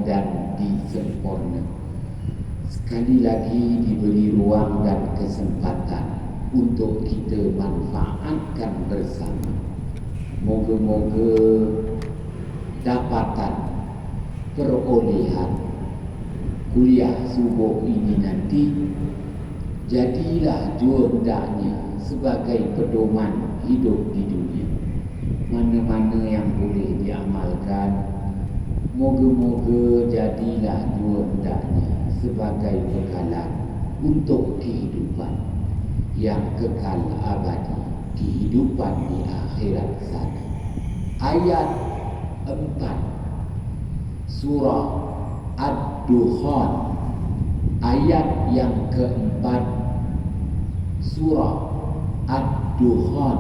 dan disempurna. Sekali lagi diberi ruang dan kesempatan untuk kita manfaatkan bersama. Moga-moga dapatan perolehan kuliah subuh ini nanti jadilah jua hendaknya sebagai pedoman hidup di dunia. Mana-mana yang boleh diamalkan, moga-moga jadilah jua hendaknya sebagai bekalan untuk kehidupan yang kekal abadi, kehidupan di akhirat sana. Ayat 4 surah Ad-Dukhan, ayat yang keempat surah Ad-Dukhan,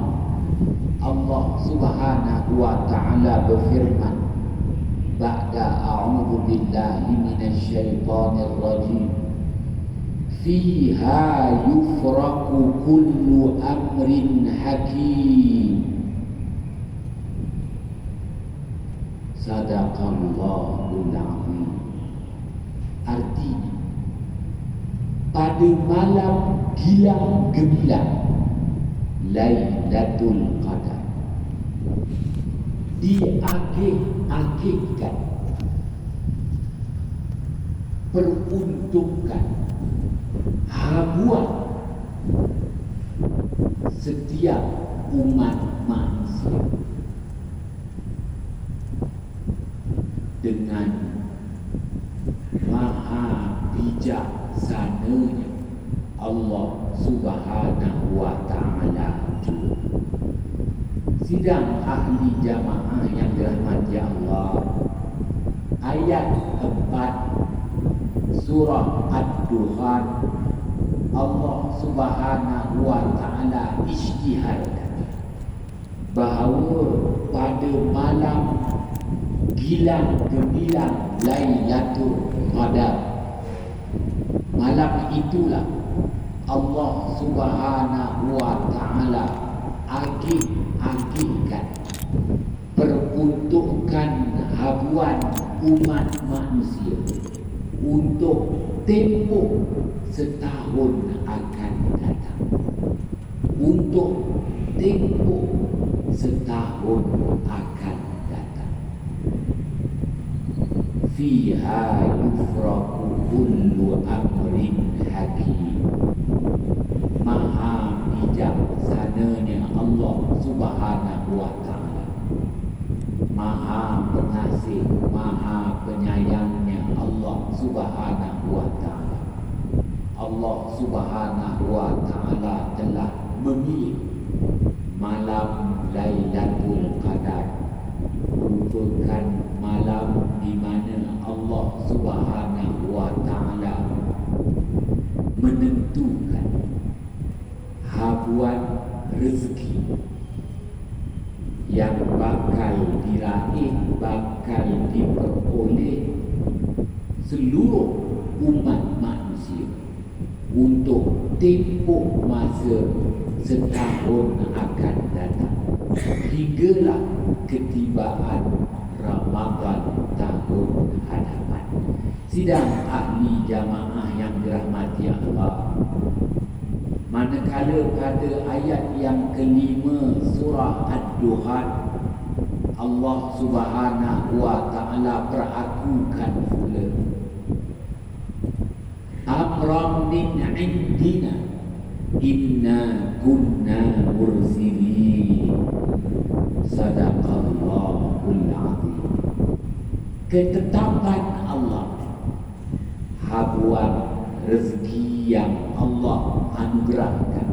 Allah Subhanahu wa ta'ala berfirman, ba'da a'udzu billahi minasyaitonir rajim, fiha yufraqu kullu amrin hakim. Sadaqallahul azim. Artinya, pada malam gilang gemilang Lailatul Qadar diagih-agihkan, peruntukan habuan setiap umat manusia dengan maha bijaksananya Allah Subhanahu wa ta'ala. Sidang ahli jamaah yang dirahmati Allah, ayat 4 surah Ad-Dukhan, Allah Subhanahu wa ta'ala ijtihadkan bahawa pada malam gilang gemilang Lailatul Qadar, malam itulah Allah Subhanahu wa ta'ala agih-agihkan, peruntukan habuan umat manusia untuk tempoh setahun akan datang, untuk tempoh setahun akan datang. Fiha yufraqu kullu amrin hakim. Maha bijaksananya Allah Subhanahu wa ta'ala, maha pengasih, maha penyayangnya Allah Subhanahu wa ta'ala. Allah Subhanahu wa ta'ala telah memilih malam Lailatul Qadar merupakan malam di mana Allah Subhanahu wa ta'ala menentukan habuan rezeki yang bakal diraih, bakal diperoleh seluruh umat manusia untuk tempoh masa setahun akan datang hinggalah ketibaan Ramadan tahun hadapan. Sidang ahli jamaah yang dirahmati Allah, manakala pada ayat yang kelima surah Ad-Dukhan, Allah Subhanahu wa ta'ala perakukan pula amram min indina inna kunna mursilin. Sadaqallahul azim. Ketetapan Allah, habuan rezeki yang Allah anugerahkan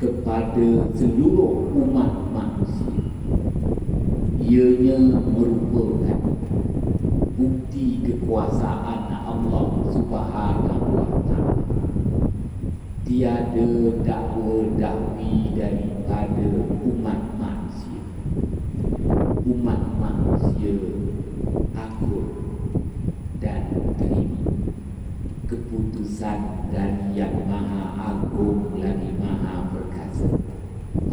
kepada seluruh umat manusia, ianya merupakan bukti kekuasaan Allah Subhanahu wa ta'ala. Tiada dakwa dakwi daripada umat manusia. Umat manusia takut dan terima keputusan dari yang maha agung lagi maha perkasa,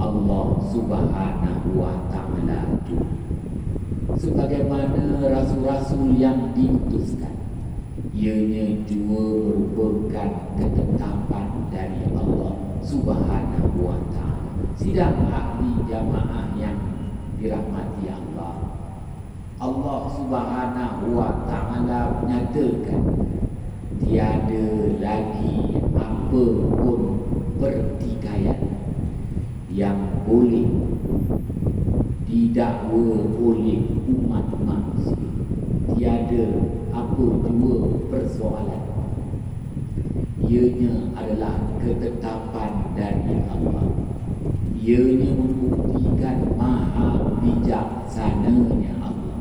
Allah Subhanahu wa ta'ala itu. sebagaimana rasul-rasul yang diutuskan. Ianya juga merupakan ketetapan dari Allah Subhanahu wa ta'ala. Sidang ahli jamaah yang dirahmati Allah, Allah Subhanahu wa ta'ala menyatakan tiada lagi apa pun pertikaian yang boleh didakwa oleh umat manusia. Tiada apa jua persoalan. Ianya adalah ketetapan dari Allah. Ianya membuktikan maha bijaksananya Allah.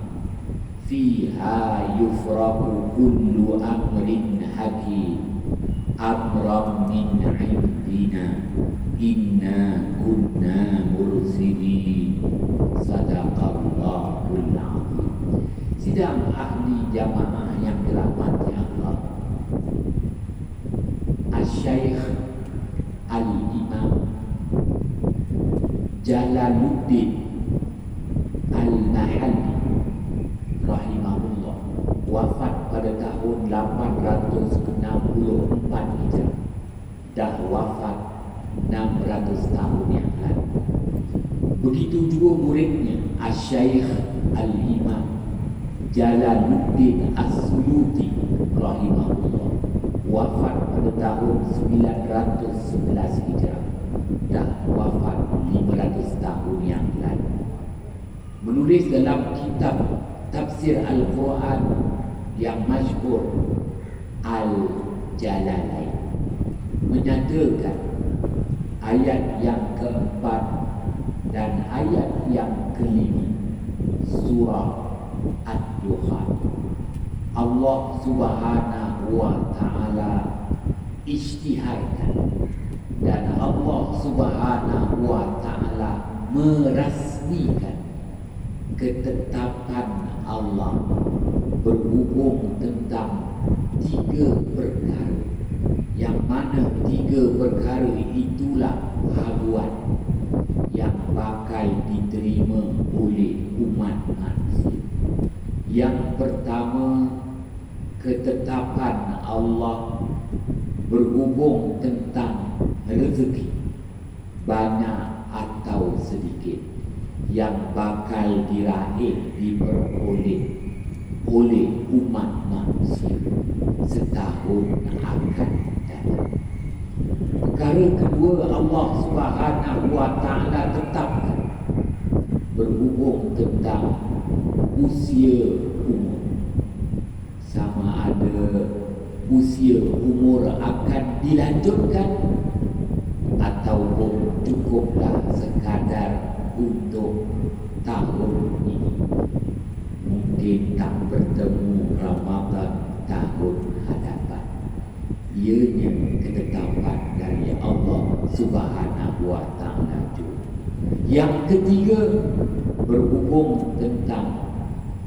Fiha yufraku kullu amrin hakim amram min indina inna kunna mursilin. Sadaqallahul azim. Sidang ahli jamaah yang dirahmati Allah, Asy-Syaikh Al-Imam Jalaluddin Al-Mahalli rahimahullah wafat pada tahun 864 Hijrah. Dah wafat 600 tahun yang lalu. Begitu juga muridnya Asy-Syaikh Al-Imam Jalaluddin As-Suyuti rahimahullah wafat pada tahun 911 Hijrah. Dah wafat 500 tahun yang lalu. Menulis dalam kitab tafsir Al-Quran yang masyhur Al-Jalalain, menyatakan ayat yang keempat dan ayat yang kelima surah Ad-Dukhan, Allah Subhanahu wa ta'ala ijtihadkan dan Allah Subhanahu wa ta'ala merasmikan ketetapan Allah berhubung tentang 3 perkara, yang mana 3 perkara itulah haluan yang bakal diterima oleh umat manusia. Yang pertama, ketetapan Allah berhubung tentang rezeki, banyak atau sedikit, yang bakal diperoleh oleh umat manusia setahun akan datang. Perkara kedua, Allah Subhanahu wa ta'ala tetapkan berhubung tentang usia umur, sama ada usia umur akan dilanjutkan ataupun cukuplah sekadar untuk tahun ini. Mungkin tak bertemu Ramadan tahun hadapan. Ianya ketetapan dari Allah Subhanahu wa ta'ala juga. Yang ketiga, berhubung tentang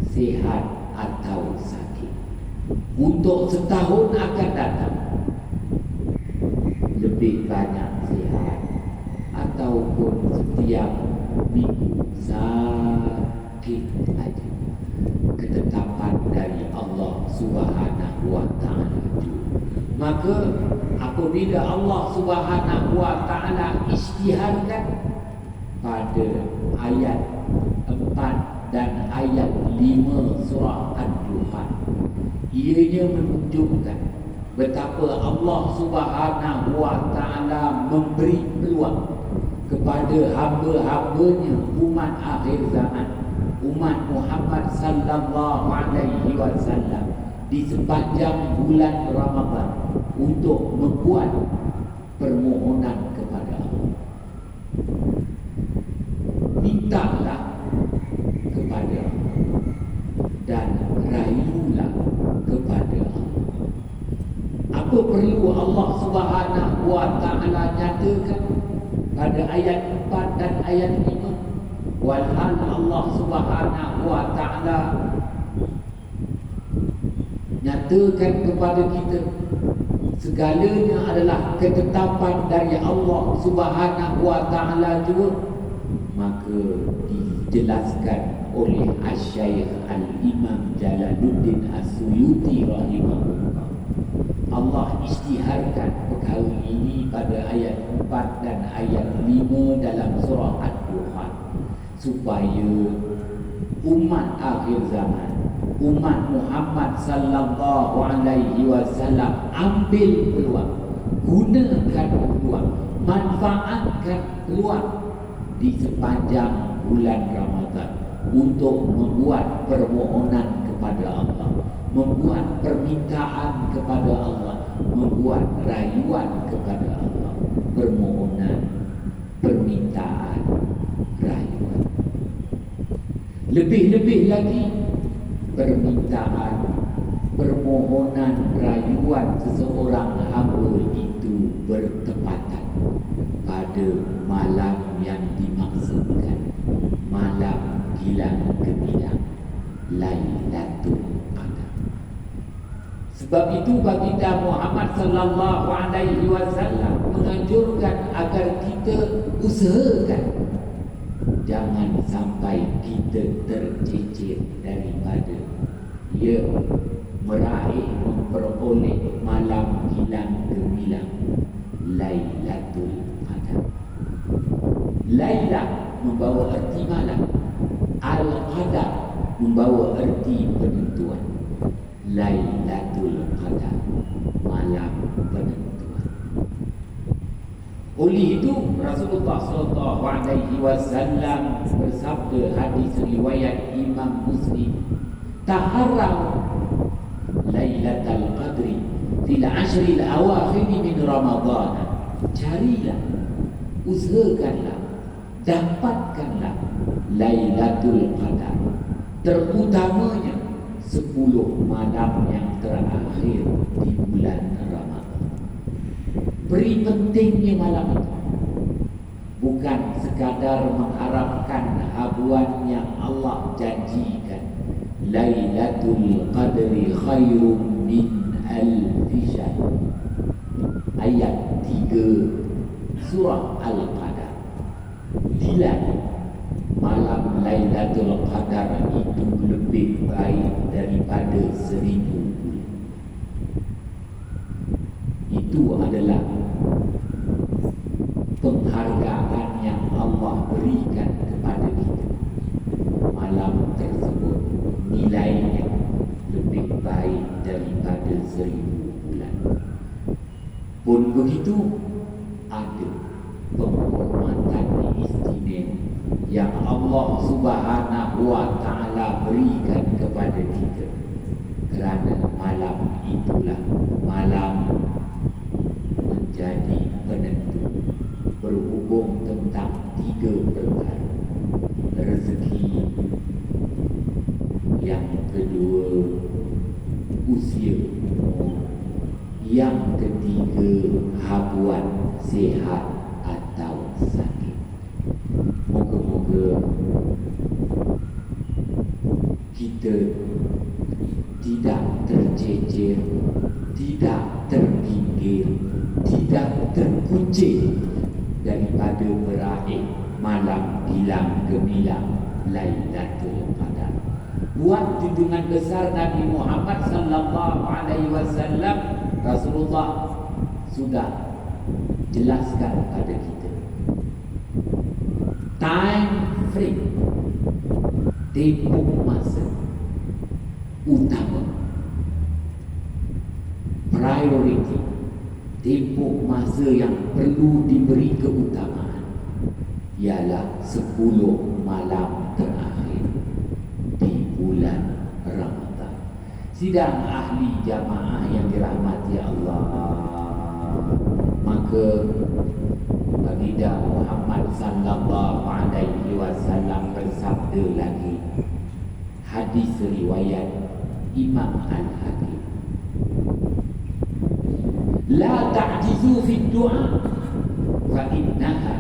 sihat atau sakit. Untuk setahun akan datang, lebih banyak sihat ataupun setiap minggu sakit aja. Ketetapan dari Allah Subhanahu wa ta'ala juga. Maka apabila Allah Subhanahu wa ta'ala ijtihadkan pada ayat 4 dan ayat 5 surah Ad-Dukhan, ianya menunjukkan betapa Allah Subhanahu wa ta'ala memberi peluang kepada hamba-hambanya umat akhir zaman, umat Muhammad sallallahu alaihi wasallam, di sepanjang bulan Ramadan untuk membuat permohonan kepada Allah. Mintalah kepada Allah dan rayulah kepada Allah. Apa perlu Allah Subhanahu wa ta'ala nyatakan pada ayat 4 dan ayat 5? Walhal Allah Subhanahu wa ta'ala nyatakan kepada kita segalanya adalah ketetapan dari Allah Subhanahu wa ta'ala juga, maka dijelaskan oleh Asy-Syaikh Al-Imam Jalaluddin As-Suyuti rahimahullah. Allah isytiharkan perkara ini pada ayat 4 dan ayat 5 dalam surah Ad-Duhan, supaya umat akhir zaman, umat Muhammad sallallahu alaihi wasallam ambil peluang, gunakan peluang, manfaatkan peluang di sepanjang bulan Ramadan untuk membuat permohonan kepada Allah, membuat permintaan kepada Allah, membuat rayuan kepada Allah, permohonan, permintaan, rayuan. Lebih-lebih lagi permintaan, permohonan, rayuan seseorang hamba itu bertepatan pada malam yang dimaksudkan, malam gilang gemilang, Lailatul Qadar. Sebab itu baginda Muhammad sallallahu alaihi wasallam menganjurkan agar kita usahakan jangan sampai kita tercicir daripada meraih, memperoleh malam gilang gemilang Lailatul Qadar. Laila membawa erti malam, Al-Qadar membawa erti penentuan. Lailatul Qadar, malam penentuan. Oleh itu Rasulullah sallallahu alaihi wasallam bersabda, hadis riwayat Imam Muslim, taharraw Lailatul Qadri fil ashril awakhir min Ramadan. Carilah, usahakanlah, dapatkanlah Lailatul Qadar, terutamanya 10 malam yang terakhir di bulan Ramadan. Beri pentingnya malam itu, bukan sekadar mengharapkan habuan yang Allah janjikan. Lailatul Qadri khairum min alfi syahr. Ayat 3 surah Al-Qadar. Bila malam Lailatul Qadar itu lebih baik daripada 1000 bulan. Itu adalah penghargaan yang Allah berikan kepada kita. Malam tersebut nilainya lebih baik daripada 1000 bulan. Pun begitu, ada penghormatan istimewa yang Allah Subhanahu wa ta'ala berikan kepada kita, kerana malam itulah malam menjadi penentu, berhubung tentang 3 perkara: rezeki, yang kedua usia umur, yang ketiga habuan sihat atau sakit. Moga-moga kita tidak tercecer, tidak terpinggir, tidak terkucing daripada meraih malam gilang gemilang Lailatul Qadar. Buat junjungan besar Nabi Muhammad sallallahu alaihi wasallam, Rasulullah sudah jelaskan pada kita time frame, tempoh masa utama, priority, tempoh masa yang perlu diberi keutamaan ialah 10 malam terakhir di bulan Ramadan. Sidang ahli jamaah yang dirahmati Allah, maka baginda Muhammad sallallahu alaihi wasallam bersabda lagi, hadis riwayat Imam Al-Hakim, la ta'jizu fi du'a fa innaha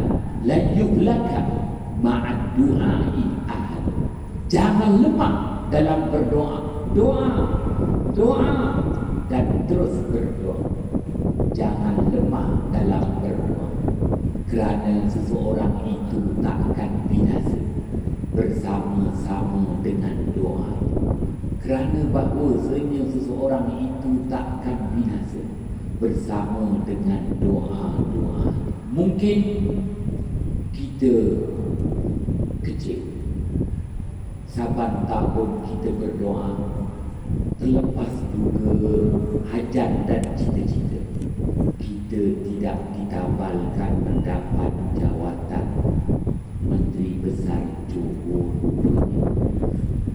la yuhlaka ma'ad du'a'i ahad. Jangan lemah dalam berdoa. Doa dan terus berdoa. Jangan lemah dalam berdoa, kerana seseorang itu takkan binasa bersama-sama dengan doa. Kerana bahawa seseorang itu takkan binasa bersama dengan doa-doa. Mungkin kita kecil, saban tahun kita berdoa, terlepas juga hajat dan cita-cita, kita tidak ditabalkan mendapat jawatan Menteri Besar Johor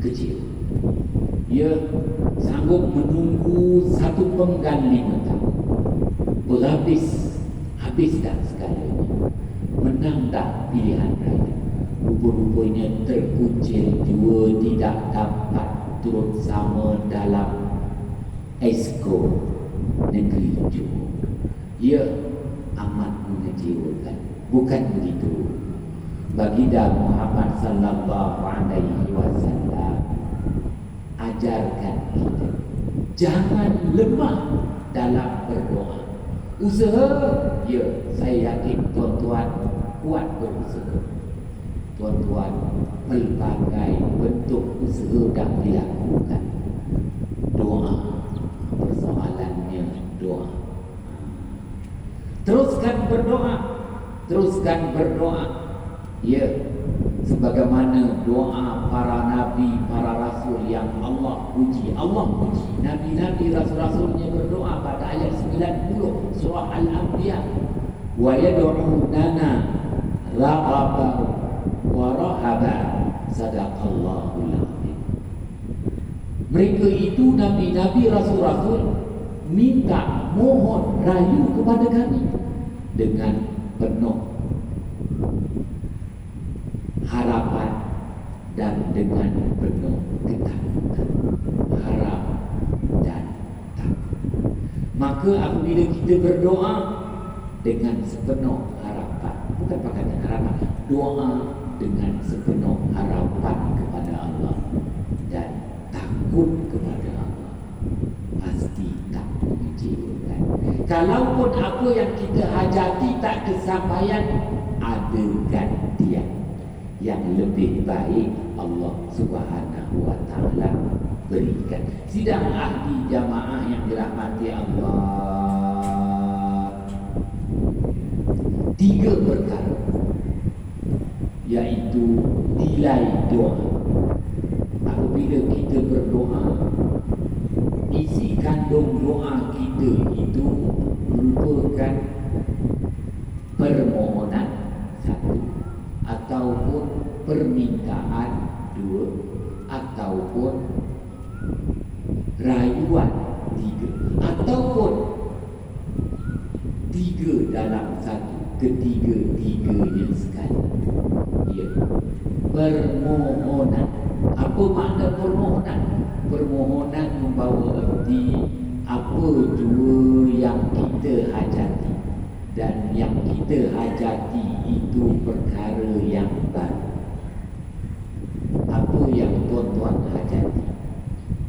kecil. Ia sanggup menunggu satu penggan 5 tahun. Habis dah segalanya. Menang dah pilihan raya. Rupa-rupanya terkucil jua, tidak dapat turut sama dalam Exco negeri Johor. Ia amat mengecewakan. Bukan begitu. Baginda Muhammad sallallahu alaihi wasallam ajarkan kita jangan lemah dalam berdoa. Usaha, ya, saya yakin tuan-tuan kuat berusaha. Tuan-tuan pelbagai bentuk usaha dah dilakukan. Doa, persoalannya doa. Teruskan berdoa, teruskan berdoa. Ya, sebagaimana doa para nabi, para rasul yang Allah puji. Allah puji nabi-nabi, rasul-rasulnya berdoa pada ayat 90 surah Al-Anbiya. Wa yad'unana raghaban wa rahaban. Sadaqallahul azim. Mereka itu nabi-nabi, rasul-rasul minta, mohon, rayu kepada kami dengan penuh harapan dan dengan penuh ketakutan. Harap dan takut. Maka apabila kita berdoa dengan sepenuh harapan, bukan pakaian harapan, doa dengan sepenuh harapan kepada Allah dan takut kepada Allah, pasti tak mengecewakan. Kalaupun apa yang kita hajati tak kesampaian, ada gantian yang lebih baik Allah Subhanahu wa taala berikan. Sidang ahli jamaah yang dirahmati Allah, 3 perkara, iaitu nilai doa. Apabila kita berdoa, isi kandung doa kita itu merupakan permohonan, 1, ataupun permintaan, 2, ataupun rayuan, 3, ataupun 3 dalam 1, ketiga-tiganya sekali. Ya, permohonan. Apa makna permohonan? Permohonan membawa erti apa jua yang kita hajati, dan yang kita hajati itu perkara yang baru. Apa yang tuan-tuan hajati?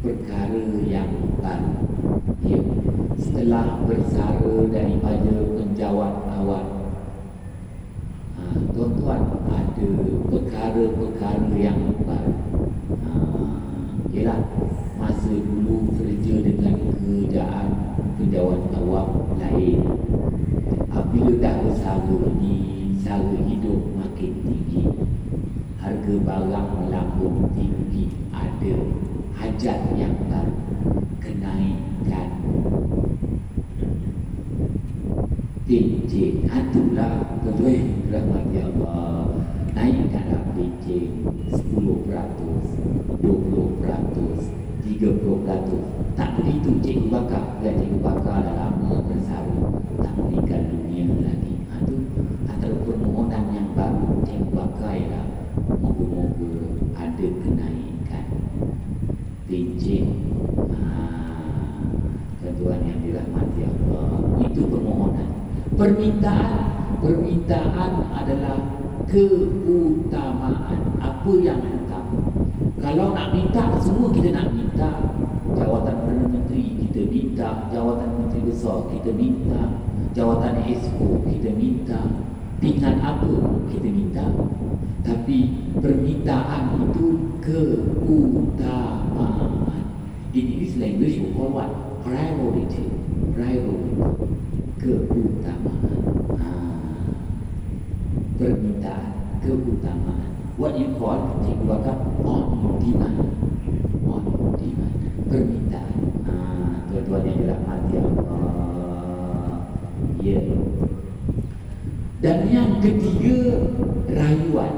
Perkara yang baru. Ya, setelah bersara daripada penjawat awal, tuan-tuan ada perkara-perkara yang baru. Ialah masa dulu kerja dengan kerajaan penjawat awam lain. Apabila dah bersara ni, sara hidup makin tinggi, harga barang melambung tinggi, ada hajat yang baru, kenaikan pencen. Itulah tuan-tuan rahmati Allah, naikkanlah pencen 10%, 20%, 30%. Tak begitu cikgu bakar. Dan cikgu bakar dah lama bersara, tak meninggal dunia lagi. Itu antara permohonan yang baru cikgu bakar ialah moga-moga ada kenaikan pencen. Tuan-tuan yang dirahmati Allah, itu permohonan. Permintaan adalah keutamaan. Apa yang utama? Kalau nak minta, semua kita nak minta. Jawatan Perdana Menteri kita minta, jawatan Menteri Besar kita minta, jawatan Exco kita minta. dengan apa kita minta, tapi permintaan itu keutamaan. In English language we call what? Priority. Keutamaan. Permintaan, keutamaan. What you call, cikgu bakar, on demand. Permintaan. Tuan-tuan yang dirahmati Allah. Ya. Dan yang ketiga, rayuan.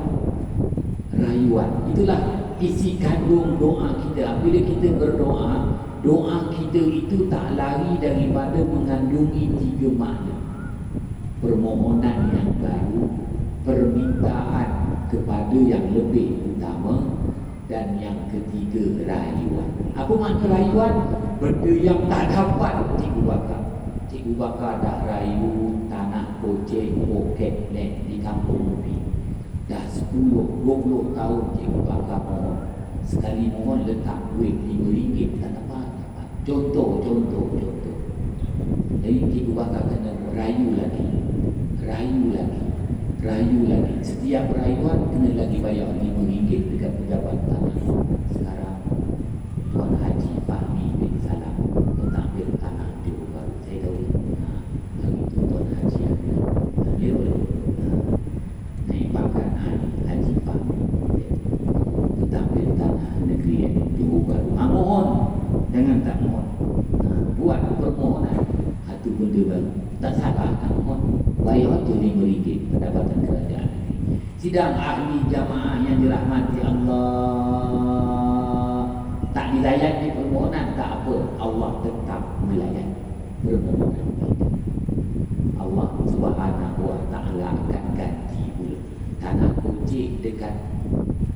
Itulah isi kandung doa kita. Bila kita berdoa, doa kita itu tak lari daripada mengandungi 3 makna. Permohonan yang baru, permintaan kepada yang lebih utama, dan yang ketiga, rayuan. Apa makna rayuan? Benda yang tak dapat Cikgu Bakar dah rayu tanah kocek poket land di kampung Ubi. Dah 10-20 tahun Cikgu Bakar mohon. Sekali mohon letak duit RM5 tak dapat. Contoh. Jadi Cikgu Bakar kena rayu lagi. Setiap rayuan kena lagi bayar RM5 dekat pejabat tanah. Sekarang Tuan Haji Fahmi bin Salam mengambil tanah Johor Bahru. Saya tahu hari itu Tuan Haji ambil naik pangkat Haji Fahmi mengambil tanah negeri Johor Bahru. Mohon, jangan tak mohon. Buat permohonan satu benda baru. Tak salah tak mohon. Bayar tu RM5 pendapatan kerajaan. Sidang ahli jamaah yang dirahmati Allah, tak dilayani permohonan tak apa, Allah tetap melayan permohonan kita. Allah Subhanahu wa ta'ala akan ganti pula. Tanah kocik dekat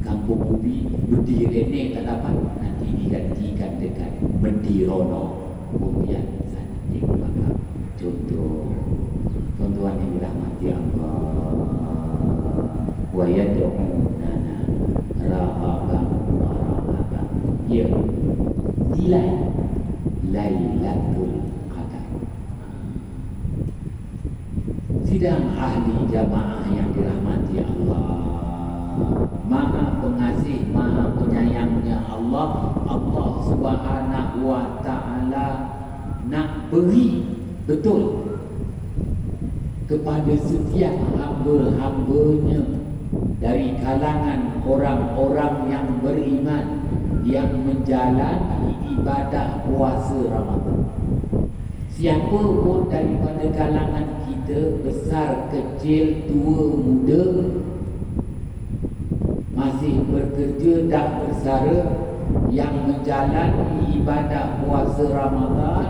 kampung Ubi berdiri tak dapat, nanti digantikan dekat Mendirono Bumian sana. Contoh tuan-tuan yang dirahmati Allah, wa yad'unana rahaban wa rahaban. Ya, nilai Lailatul Qadar. Sidang ahli jamaah yang dirahmati Allah, Maha Pengasih, Maha Penyayangnya Allah Subhanahu wa ta'ala nak beri betul kepada setiap hamba-hambanya dari kalangan orang-orang yang beriman yang menjalani ibadah puasa Ramadan. Siapa pun daripada kalangan kita, besar, kecil, tua, muda, masih bekerja dan bersara, yang menjalani ibadah puasa Ramadan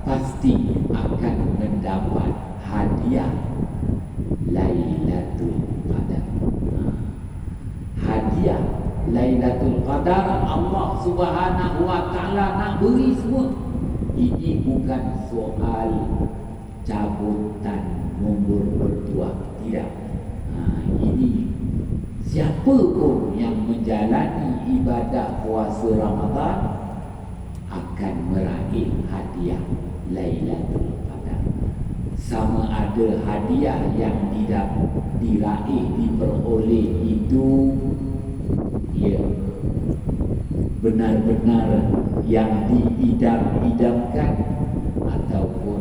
pasti akan mendapat hadiah Lailatul Qadar. Hadiah Lailatul Qadar Allah Subhanahu wa ta'ala nak beri semua. Ini bukan soal cabutan nombor berdua, tidak. Ini siapa pun yang menjalani ibadah puasa Ramadan akan meraih hadiah Lailatul Qadar. Sama ada hadiah yang diraih, diperoleh itu benar-benar yang diidam-idamkan, ataupun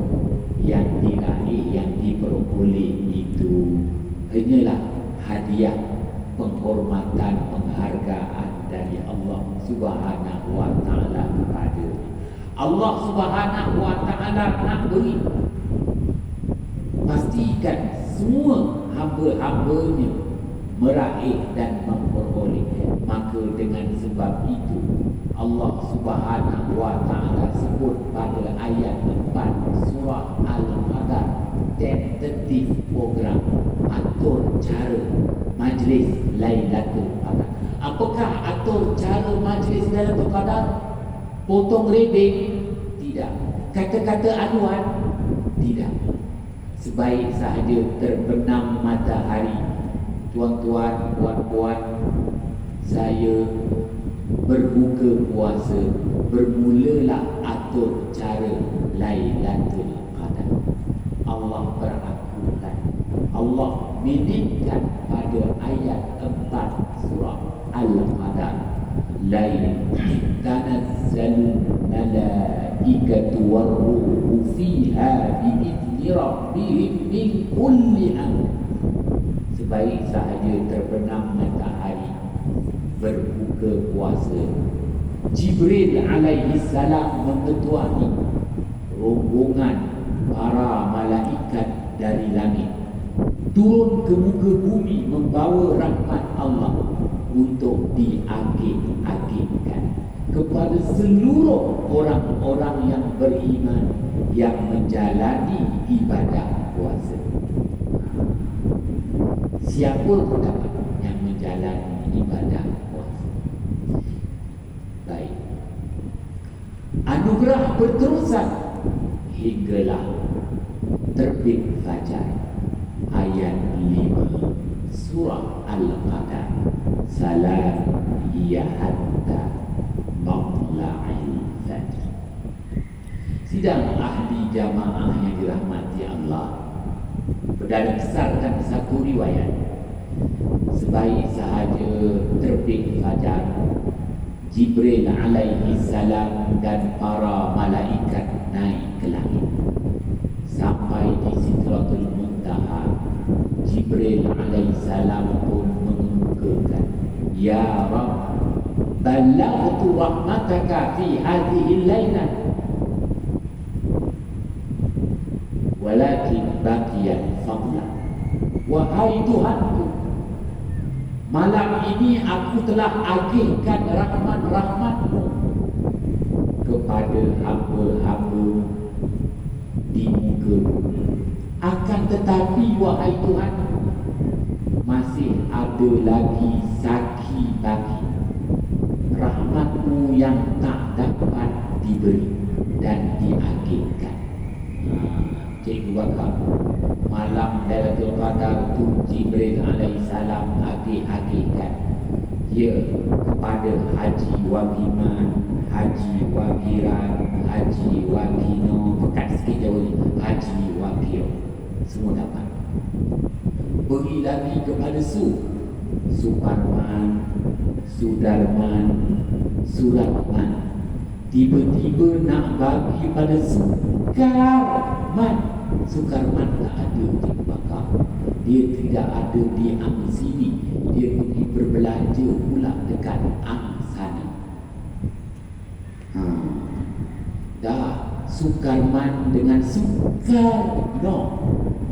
yang diraih, yang diperoleh itu hanyalah hadiah penghormatan, penghargaan dari Allah Subhanahu wa ta'ala kepada Allah Subhanahu wa ta'ala nak beri. Pastikan semua hamba-hambanya meraih dan memperoleh. Maka dengan sebab itu Allah Subhanahu wa ta'ala sebut pada ayat 4 surah Al-Qadar, tentative program, atur cara majlis Lailatul Qadar. Apakah atur cara majlis Lailatul Qadar? Potong rebing? Tidak. Kata-kata aduan? Tidak. Sebaik sahaja terbenam matahari, tuan-tuan, puan-puan, saya berbuka puasa, bermulalah atur cara Lailatul Qadar. Allah berakukan, Allah menitkan pada ayat 4 surah Al-Qadar. Lain tanazzalul malaikatu warruhu fiha bi'izni rabbihim min kulli amr. Sebaik sahaja terbenam matahari berbuka puasa, Jibril alaihi salam mengetuai rombongan para malaikat dari langit turun ke muka bumi membawa rahmat Allah untuk diagih-agihkan kepada seluruh orang-orang yang beriman yang menjalani ibadah puasa. Siapa pun dapat yang menjalani ibadah puasa. Baik. Anugerah berterusan hinggalah terbit fajar. Ayat 5 surah Al-Qadar. Salam hiya hatta matla'il fajr. Sidang ahli jamaah yang dirahmati Allah, berdasarkan satu riwayat, sebaik sahaja terbit fajar, Jibril alaihi salam dan para malaikat naik ke langit. Sampai di Sidratul Muntaha, Jibril alaihi salam pun mengemukakan, Ya Rabb, balaghtu rahmataka fi hadhihi al-lailah, walakin baqiyat fadla. Wahai Tuhanku, malam ini aku telah agihkan rahmat-rahmat-Mu kepada hamba-hamba di muka bumi. Akan tetapi wahai Tuhan, masih ada lagi saki bagi rahmat-Mu yang tak dapat diberi dan diagihkan. Cikgu bakar, malam Lailatul Qadar tu Jibril alaihissalam agih-agihkan dia kepada Haji Wagiman, Haji Wagiran, Haji Wagino, pekat sikit jauh ni, Haji Wagio, semua dapat. Beri lagi kepada Suparman, Sudarman, Suratman. Tiba-tiba nak bagi pada Sukarman. Sukarman tak ada di bakar. Dia tidak ada di Ang sini. Dia pergi berbelanja pula dekat Ang sana. Dah Sukarman dengan Sukarno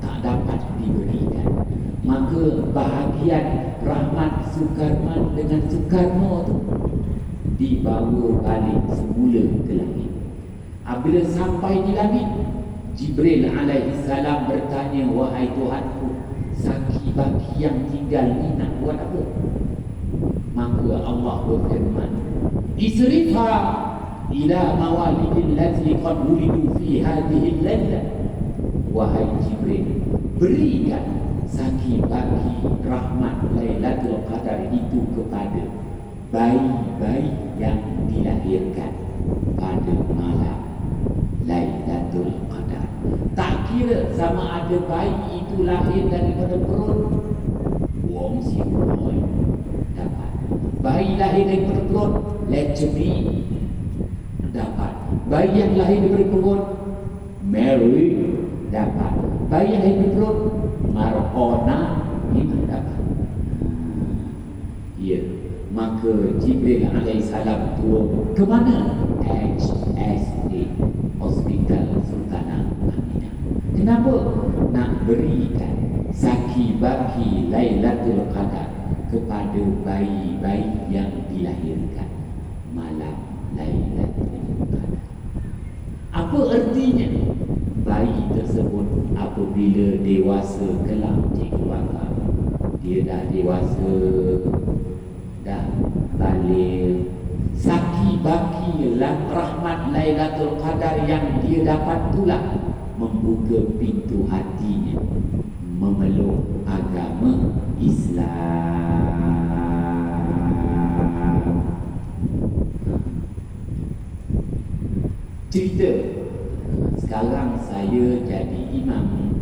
tak dapat diberikan. Maka bahagian rahmat Sukarman dengan Sukarno tu dibawa balik semula ke langit. Apabila sampai di langit, Jibril alaihissalam bertanya, wahai Tuhanku, saki baki yang tinggal ni nak buat apa? Maka Allah berfirman, isrifa ila mawalidil lati qad wulidu fi hadhihi al-lailah. Wahai Jibril, berikan saki baki rahmat Lailatul Qadar itu kepada bayi-bayi yang dilahirkan pada malam Lailatul Qadar. Tak kira sama ada bayi itu lahir daripada perut wong si boy dapat, bayi lahir daripada perut Lechemi dapat, bayi yang lahir daripada perut Mary dapat, bayi yang lahir daripada perut Marona ini dapat. Ya, maka Jibril alaihissalam turun ke mana? HSD, Hospital Sultanah Aminah. Kenapa? Nak berikan saki baki Lailatul Qadar kepada bayi-bayi yang dilahirkan malam Lailatul Qadar. Apa artinya? Bayi tersebut apabila dewasa kelak, cikgu bakar, dia dah dewasa, dah balik, saki baki rahmat Lailatul Qadar yang dia dapat pula membuka pintu hatinya memeluk agama Islam. Cerita Sekarang saya jadi imam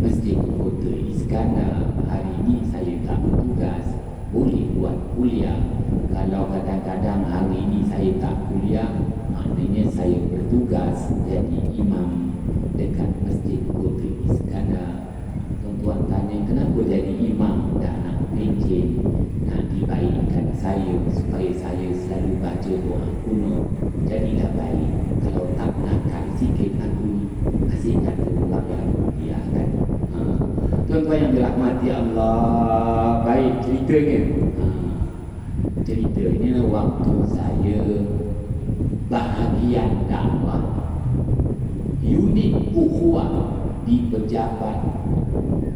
Masjid Kota Iskandar. Hari ini saya tak bertugas, boleh buat kuliah. Kalau kadang-kadang hari ini saya tak kuliah, maknanya saya bertugas jadi imam dekat Masjid Kota Iskandar. Tuan-tuan tanya, kenapa jadi imam? Dah nak pencen, nak dibaikkan saya supaya saya selalu baca doa kuno. Jadilah baik. Kalau tak nakal sikit aku ni, asyik kata orang yang biarkan. Tuan-tuan yang dirahmati Allah, baik ceritanya. Cerita ini waktu saya bahagian dakwah unit ukhuwah di pejabat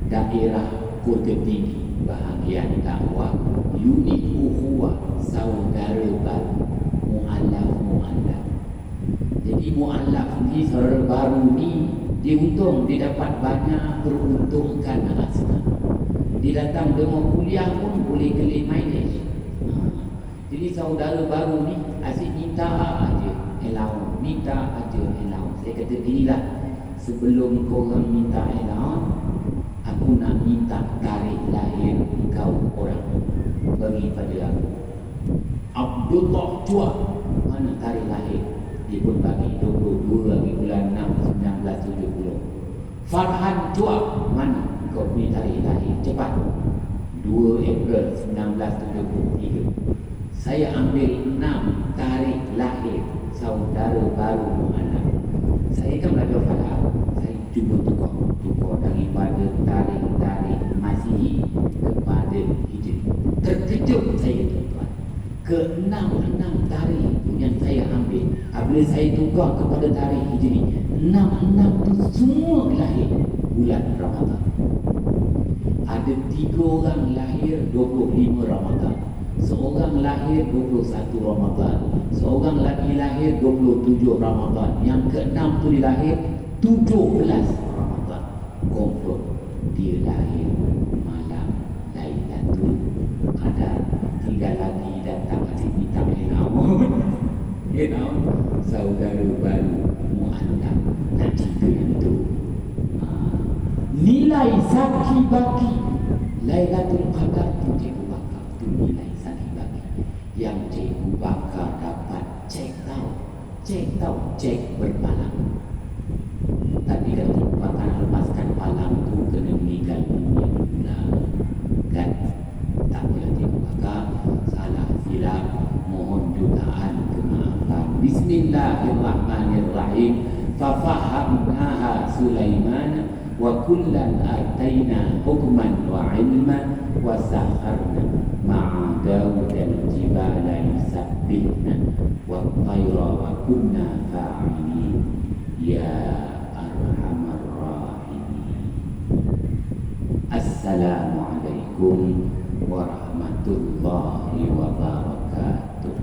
daerah Kota Tinggi. Bahagian dakwah unit ukhuwah saudara baru mu'alaf. Jadi mu'alaf ni saudara baru ni dia untung, dia dapat banyak peruntukan asma. Dia datang dengan kuliah pun boleh claim mileage. Jadi saudara baru ni asyik minta aja allowance, minta aja allowance. Saya kata inilah, sebelum korang minta allowance, aku nak minta tarikh lahir kau orang bagi pada aku. Abdullah Chua, mana tarikh lahir? Dia pun bagi 22 hari bulan 6 1970. Farhan Chua, mana kau punya tarikh lahir? Cepat. 2 April 1973. Saya ambil 6 tarikh lahir saudara baru mu'alaf. Saya kan belajar falak, saya cuba tukar daripada tarikh Masihi kepada Hijri. Terkejut saya, tuan-tuan. Ke-6 tarikh itu yang saya ambil, apabila saya tukar kepada tarikh Hijri, 6 tu semua lahir bulan Ramadan. Ada 3 orang lahir 25 Ramadan, seorang lahir 21 Ramadan, seorang lagi lahir 27 Ramadan, yang ke-6 tu dia lahir 17 Ramadan. Confirm dia lahir malam Lailatul Qadar. Tinggal lagi datang asyik minta saudara baru mu'alaf. Nak cerita yang tu, nilai zaki baki Lailatul Qadar tu cikgu bakar. Tu nilai zaki baki yang cikgu bakar dapat cek berpalang. Tapi kalau cikgu bakar lepaskan palang tu, kena meninggal dunia pula kan. Tak boleh cikgu bakar, salah silap, mohon jutaan kemaafan. Bismillahirrahmanirrahim. Fafahamnaha Sulaiman wa kullan ataina hukman wa ilman wa sakharna ma'a Dawud al-jibala yusabbihna wa tayra wa kunna fa'ilin ya arhamar rahimin. Assalamualaikum warahmatullahi wabarakatuh.